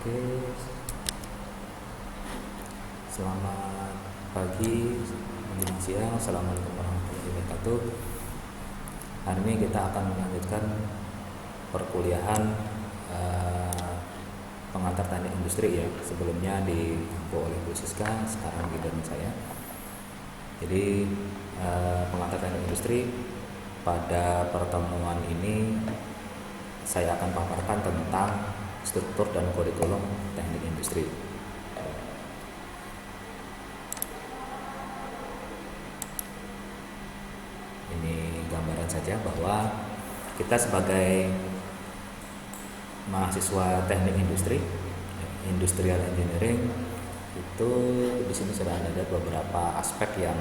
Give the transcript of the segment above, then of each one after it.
Oke, selamat pagi, menjelang siang. Assalamualaikum warahmatullahi wabarakatuh. Hari ini kita akan melanjutkan perkuliahan pengantar teknik industri ya. Sebelumnya ditempuh oleh Bu Siska, sekarang giliran saya. Jadi pengantar teknik industri pada pertemuan ini saya akan paparkan tentang struktur dan kurikulum teknik industri. Ini gambaran saja bahwa kita sebagai mahasiswa teknik industri, industrial engineering, itu di sini sudah ada beberapa aspek yang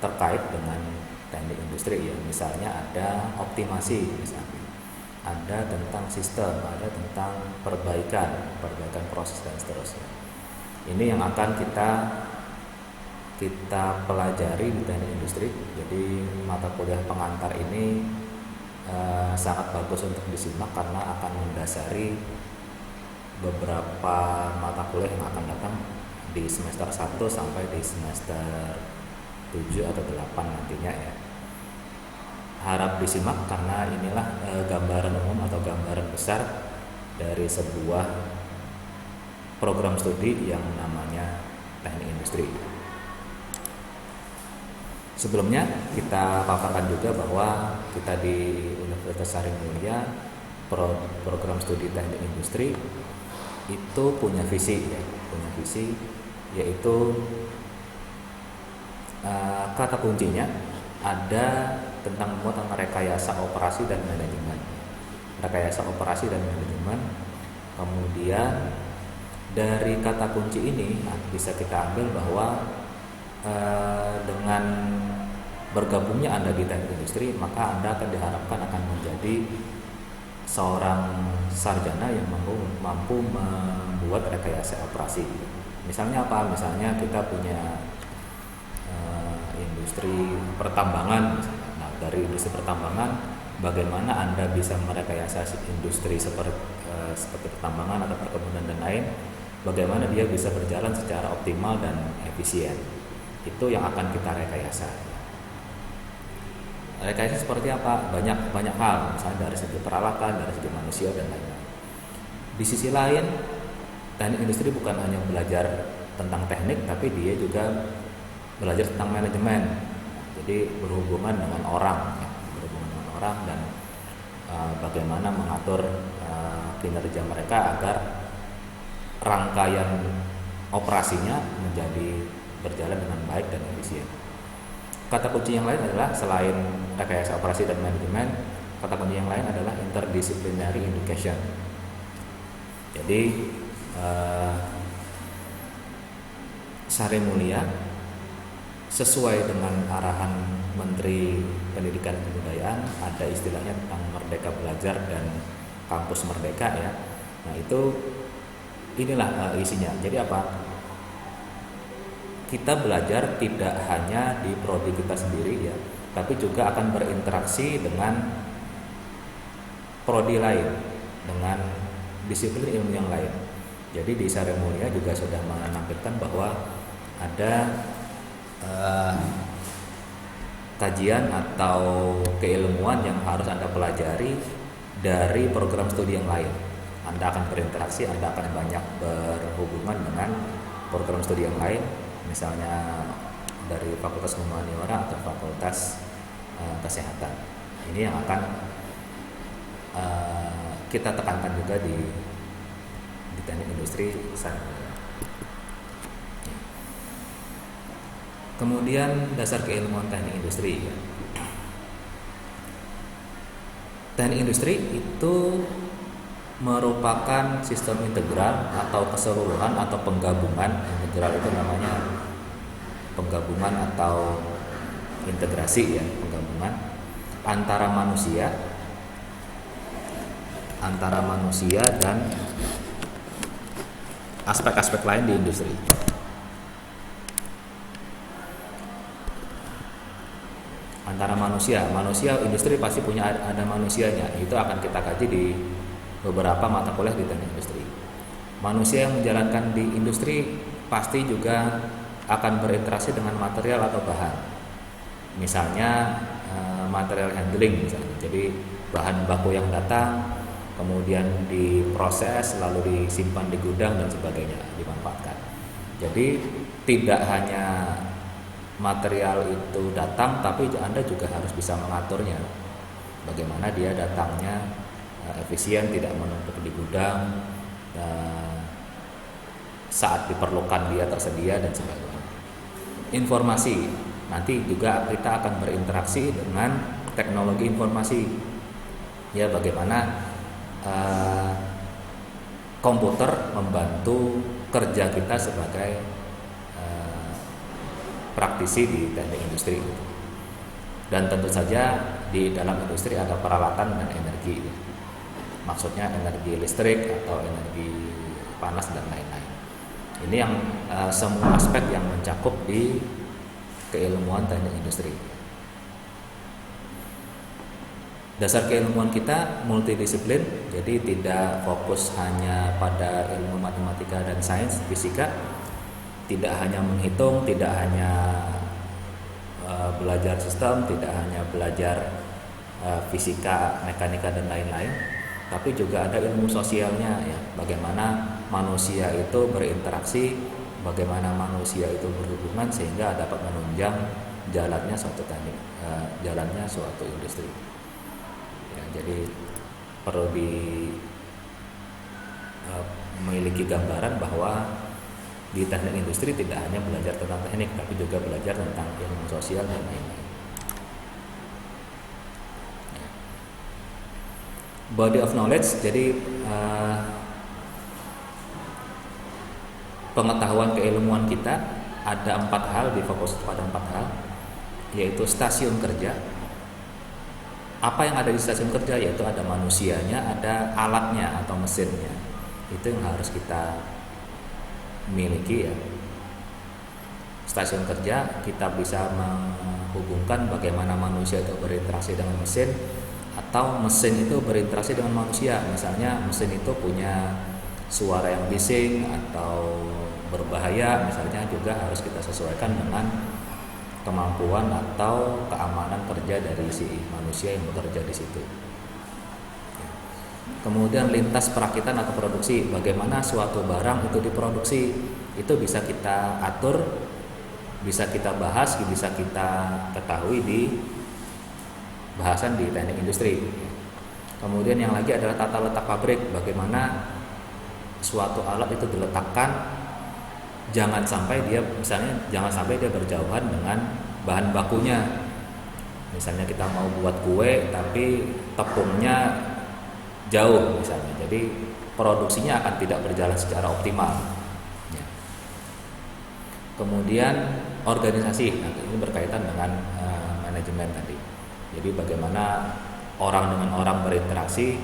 terkait dengan teknik industri ya. Misalnya ada optimasi, misalnya ada tentang sistem, ada tentang perbaikan proses dan seterusnya. Ini yang akan kita pelajari di teknik industri. Jadi mata kuliah pengantar ini sangat bagus untuk disimak karena akan mendasari beberapa mata kuliah yang akan datang di semester 1 sampai di semester 7 atau 8 nantinya ya. Harap disimak karena inilah gambaran umum atau gambaran besar dari sebuah program studi yang namanya teknik industri. Sebelumnya kita paparkan juga bahwa kita di Universitas Sarimulya program studi teknik industri itu punya visi yaitu kata kuncinya ada tentang rekayasa operasi dan manajemen. Rekayasa operasi dan manajemen. Kemudian dari kata kunci ini bisa kita ambil bahwa dengan bergabungnya Anda di teknik industri, maka Anda akan diharapkan akan menjadi seorang sarjana yang mampu membuat rekayasa operasi. Misalnya apa? Misalnya kita punya industri pertambangan. Nah, dari industri pertambangan, bagaimana Anda bisa merekayasa industri seperti pertambangan atau perkebunan dan lain, bagaimana dia bisa berjalan secara optimal dan efisien. Itu yang akan kita rekayasa. Rekayasa seperti apa? Banyak hal, misalnya dari segi peralatan, dari segi manusia dan lain-lain. Di sisi lain, teknik industri bukan hanya belajar tentang teknik, tapi dia juga belajar tentang manajemen. Jadi berhubungan dengan orang dan bagaimana mengatur kinerja mereka agar rangkaian operasinya menjadi berjalan dengan baik dan efisien. Kata kunci yang lain adalah selain rekayasa operasi dan manajemen, kata kunci yang lain adalah interdisciplinary education. Jadi Sarimulya sesuai dengan arahan Menteri Pendidikan dan Kebudayaan, ada istilahnya tentang Merdeka Belajar dan Kampus Merdeka ya. Nah inilah isinya. Jadi apa? Kita belajar tidak hanya di prodi kita sendiri ya, tapi juga akan berinteraksi dengan prodi lain, dengan disiplin ilmu yang lain. Jadi di Sarimulya juga sudah menampilkan bahwa ada kajian atau keilmuan yang harus Anda pelajari dari program studi yang lain. Anda akan berinteraksi, Anda akan banyak berhubungan dengan program studi yang lain, misalnya dari Fakultas Humaniora atau Fakultas Kesehatan. Ini yang akan kita tekankan juga di teknik industri Sarimulya. Kemudian dasar keilmuan teknik industri ya. Teknik industri itu merupakan sistem integral atau keseluruhan atau penggabungan. Integral itu namanya penggabungan atau integrasi ya, penggabungan antara manusia dan aspek-aspek lain di industri. Antara manusia industri pasti punya ada manusianya. Itu akan kita kaji di beberapa mata kuliah di teknik industri. Manusia yang menjalankan di industri pasti juga akan berinteraksi dengan material atau bahan. Misalnya material handling misalnya. Jadi bahan baku yang datang kemudian diproses lalu disimpan di gudang dan sebagainya dimanfaatkan. Jadi tidak hanya material itu datang, tapi Anda juga harus bisa mengaturnya. Bagaimana dia datangnya efisien, tidak menumpuk di gudang, saat diperlukan dia tersedia dan sebagainya. Informasi, nanti juga kita akan berinteraksi dengan teknologi informasi. Ya, bagaimana komputer membantu kerja kita sebagai praktisi di teknik industri. Dan tentu saja di dalam industri ada peralatan dan energi. Maksudnya energi listrik atau energi panas dan lain-lain. Ini yang semua aspek yang mencakup di keilmuan teknik industri. Dasar keilmuan kita multidisiplin, jadi tidak fokus hanya pada ilmu matematika dan sains, fisika, tidak hanya menghitung, tidak hanya belajar sistem, tidak hanya belajar fisika, mekanika dan lain-lain, tapi juga ada ilmu sosialnya, ya, bagaimana manusia itu berinteraksi, bagaimana manusia itu berhubungan sehingga dapat menunjang jalannya suatu teknik, jalannya suatu industri. Jadi perlu memiliki gambaran bahwa di teknik industri tidak hanya belajar tentang teknik, tapi juga belajar tentang ilmu sosial dan lain-lain. Body of knowledge, jadi pengetahuan keilmuan kita ada 4 hal, difokus pada 4 hal, yaitu stasiun kerja. Apa yang ada di stasiun kerja, yaitu ada manusianya, ada alatnya atau mesinnya. Itu yang harus kita miliki, ya. Stasiun kerja kita bisa menghubungkan bagaimana manusia itu berinteraksi dengan mesin, atau mesin itu berinteraksi dengan manusia. Misalnya mesin itu punya suara yang bising atau berbahaya, misalnya juga harus kita sesuaikan dengan kemampuan atau keamanan kerja dari si manusia yang bekerja di situ. Kemudian lintas perakitan atau produksi, bagaimana suatu barang itu diproduksi, itu bisa kita atur, bisa kita bahas, bisa kita ketahui di bahasan di teknik industri. Kemudian yang lagi adalah tata letak pabrik, bagaimana suatu alat itu diletakkan, jangan sampai dia berjauhan dengan bahan bakunya. Misalnya kita mau buat kue tapi tepungnya jauh misalnya, jadi produksinya akan tidak berjalan secara optimal. Ya. Kemudian organisasi, nah ini berkaitan dengan manajemen tadi. Jadi bagaimana orang dengan orang berinteraksi,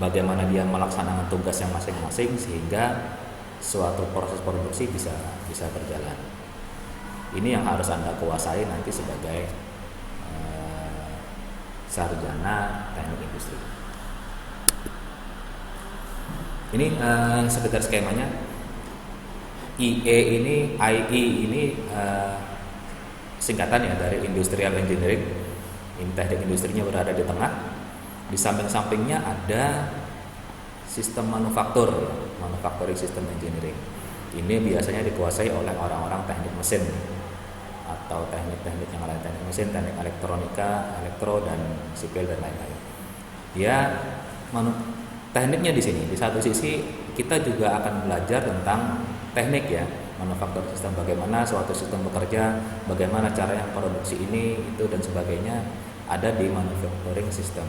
bagaimana dia melaksanakan tugas yang masing-masing sehingga suatu proses produksi bisa berjalan. Ini yang harus Anda kuasai nanti sebagai sarjana teknik industri. Ini sekedar skemanya. IE ini singkatan ya dari Industrial Engineering. Ini teknik industrinya berada di tengah. Di samping-sampingnya ada sistem manufacturing system engineering. Ini biasanya dikuasai oleh orang-orang teknik mesin atau teknik-teknik yang lain, teknik mesin, teknik elektronika, elektro dan sipil dan lain-lain. Ya, tekniknya di sini. Di satu sisi kita juga akan belajar tentang teknik, ya, manufacturing system, bagaimana suatu sistem bekerja, bagaimana cara yang produksi ini, itu dan sebagainya ada di manufacturing system.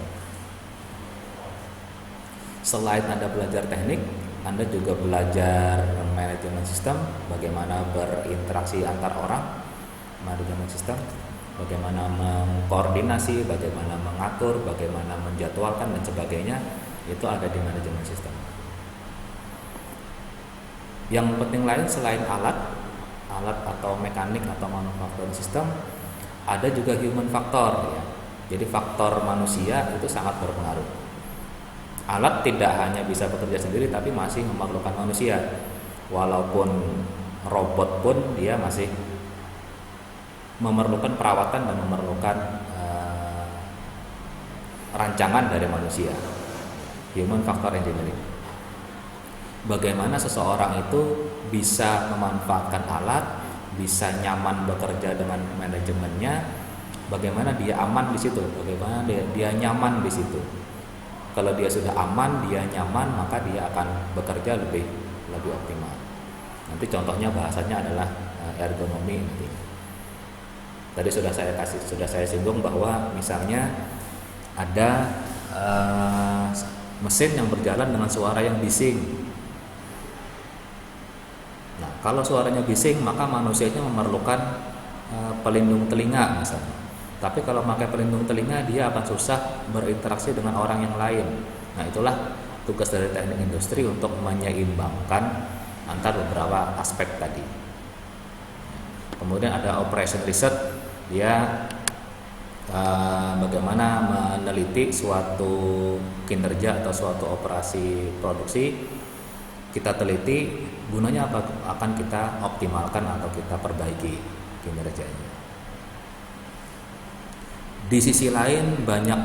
Selain Anda belajar teknik, Anda juga belajar manajemen sistem, bagaimana berinteraksi antar orang, manajemen sistem, bagaimana mengkoordinasi, bagaimana mengatur, bagaimana menjadwalkan dan sebagainya, itu ada di manajemen sistem. Yang penting lain selain alat atau mekanik atau manufacturing system, ada juga human factor, ya. Jadi faktor manusia itu sangat berpengaruh. Alat tidak hanya bisa bekerja sendiri tapi masih memerlukan manusia. Walaupun robot pun dia masih memerlukan perawatan dan memerlukan rancangan dari manusia. Human factor engineering. Bagaimana seseorang itu bisa memanfaatkan alat, bisa nyaman bekerja dengan manajemennya, bagaimana dia aman di situ, bagaimana dia nyaman di situ. Kalau dia sudah aman, dia nyaman, maka dia akan bekerja lebih optimal. Nanti contohnya bahasanya adalah ergonomi nanti. Tadi sudah saya singgung bahwa misalnya ada mesin yang berjalan dengan suara yang bising. Nah, kalau suaranya bising, maka manusianya memerlukan pelindung telinga misalnya. Tapi kalau pakai pelindung telinga, dia akan susah berinteraksi dengan orang yang lain. Nah, itulah tugas dari teknik industri untuk menyeimbangkan antara beberapa aspek tadi. Kemudian ada operation research, dia bagaimana meneliti suatu kinerja atau suatu operasi produksi. Kita teliti, gunanya apa, akan kita optimalkan atau kita perbaiki kinerjanya. Di sisi lain banyak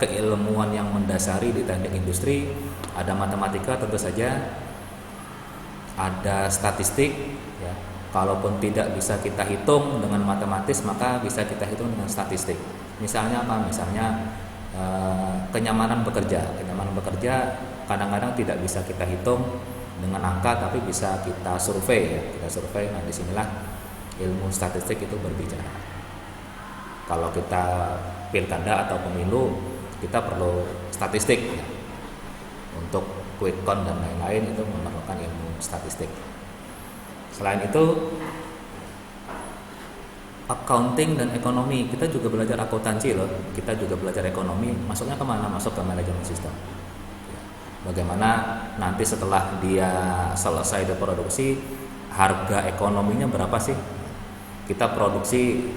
keilmuan yang mendasari di teknik industri. Ada matematika tentu saja, ada statistik ya. Kalaupun tidak bisa kita hitung dengan matematis, maka bisa kita hitung dengan statistik. Misalnya apa? Misalnya kenyamanan bekerja. Kenyamanan bekerja kadang-kadang tidak bisa kita hitung dengan angka, tapi bisa kita survei ya. Kita survei. Nah, disinilah ilmu statistik itu berbicara. Kalau kita pilkada atau pemilu, kita perlu statistik ya. Untuk quick count dan lain-lain itu memerlukan ilmu statistik. Selain itu, accounting dan ekonomi, kita juga belajar akuntansi loh. Kita juga belajar ekonomi. Masuknya kemana? Masuk ke manajemen sistem. Bagaimana nanti setelah dia selesai diproduksi, harga ekonominya berapa sih? Kita produksi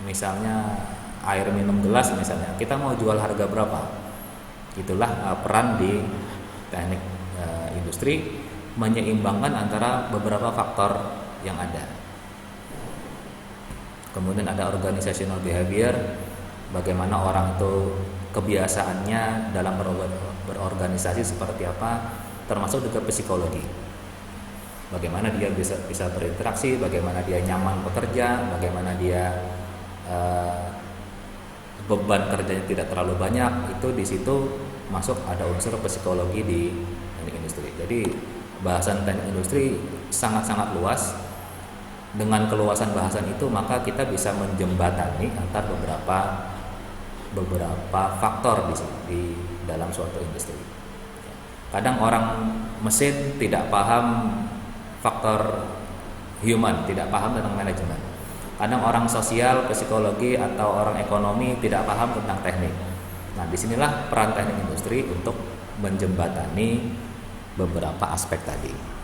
misalnya air minum gelas misalnya, kita mau jual harga berapa? Itulah peran di teknik industri, menyeimbangkan antara beberapa faktor yang ada. Kemudian ada organizational behavior, bagaimana orang itu kebiasaannya dalam berorganisasi seperti apa, termasuk juga psikologi. Bagaimana dia bisa berinteraksi, bagaimana dia nyaman bekerja, bagaimana dia beban kerjanya tidak terlalu banyak. Itu di situ masuk ada unsur psikologi di teknik industri. Jadi bahasan teknik industri sangat-sangat luas. Dengan keluasan bahasan itu, maka kita bisa menjembatani antar beberapa faktor di dalam suatu industri. Kadang orang mesin tidak paham faktor human, tidak paham tentang manajemen. Kadang orang sosial, psikologi, atau orang ekonomi tidak paham tentang teknik. Nah, disinilah peran teknik industri untuk menjembatani beberapa aspek tadi.